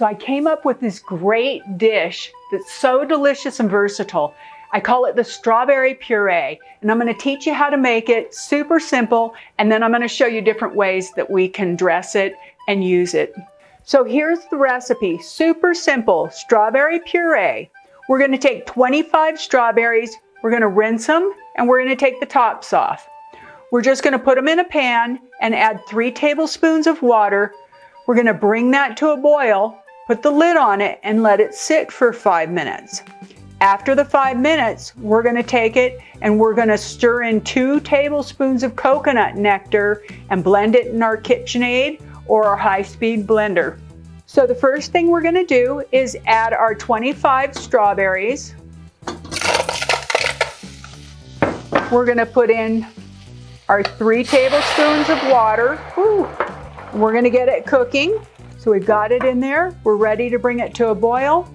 So I came up with this great dish that's so delicious and versatile. I call it the strawberry puree, and I'm going to teach you how to make it. Super simple, and then I'm going to show you different ways that we can dress it and use it. So here's the recipe. Super simple, strawberry puree. We're going to take 25 strawberries, we're going to rinse them, and we're going to take the tops off. We're just going to put them in a pan and add 3 tablespoons of water. We're going to bring that to a boil, put the lid on it, and let it sit for 5 minutes. After the 5 minutes, we're going to take it and we're going to stir in 2 tablespoons of coconut nectar and blend it in our KitchenAid or our high-speed blender. So the first thing we're going to do is add our 25 strawberries. We're going to put in our 3 tablespoons of water. Whew. We're going to get it cooking. So we've got it in there. We're ready to bring it to a boil.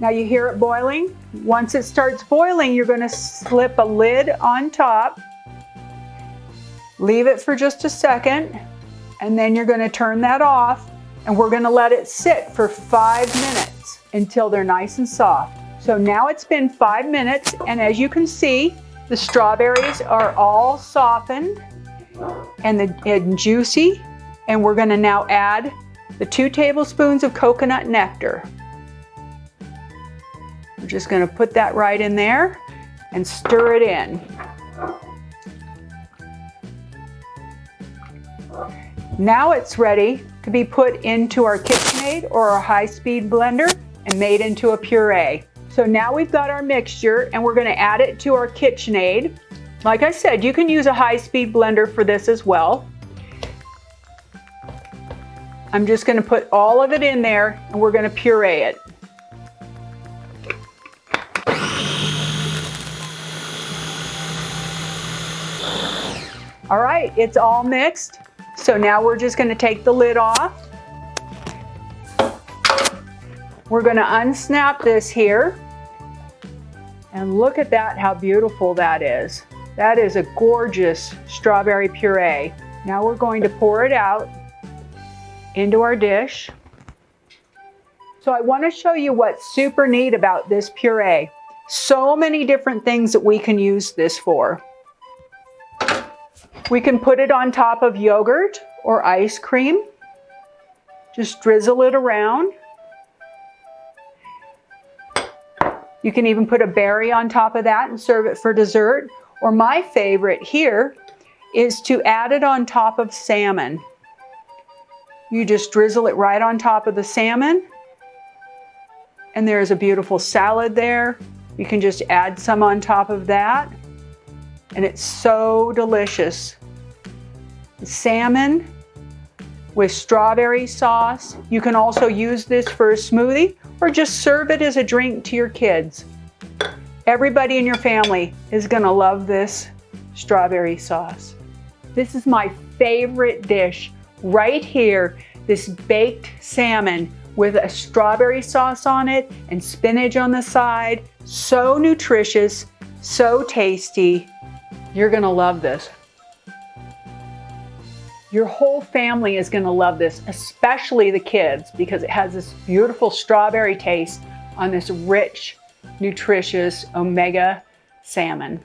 Now you hear it boiling. Once it starts boiling, you're going to slip a lid on top. Leave it for just a second, and then you're going to turn that off, and we're going to let it sit for 5 minutes until they're nice and soft. So now it's been 5 minutes, and as you can see, the strawberries are all softened and juicy, and we're going to now add the 2 tablespoons of coconut nectar. We're just going to put that right in there and stir it in. Now it's ready to be put into our KitchenAid or our high-speed blender and made into a puree. So now we've got our mixture and we're going to add it to our KitchenAid. Like I said, you can use a high-speed blender for this as well. I'm just going to put all of it in there and we're going to puree it. All right, it's all mixed. So now we're just going to take the lid off. We're going to unsnap this here. And look at that, how beautiful that is. That is a gorgeous strawberry puree. Now we're going to pour it out into our dish. So I want to show you what's super neat about this puree. So many different things that we can use this for. We can put it on top of yogurt or ice cream. Just drizzle it around. You can even put a berry on top of that and serve it for dessert. Or my favorite here is to add it on top of salmon. You just drizzle it right on top of the salmon. And there's a beautiful salad there. You can just add some on top of that. And it's so delicious. Salmon with strawberry sauce. You can also use this for a smoothie or just serve it as a drink to your kids. Everybody in your family is going to love this strawberry sauce. This is my favorite dish right here. This baked salmon with a strawberry sauce on it and spinach on the side. So nutritious, so tasty. You're going to love this. Your whole family is going to love this, especially the kids, because it has this beautiful strawberry taste on this rich, nutritious omega salmon.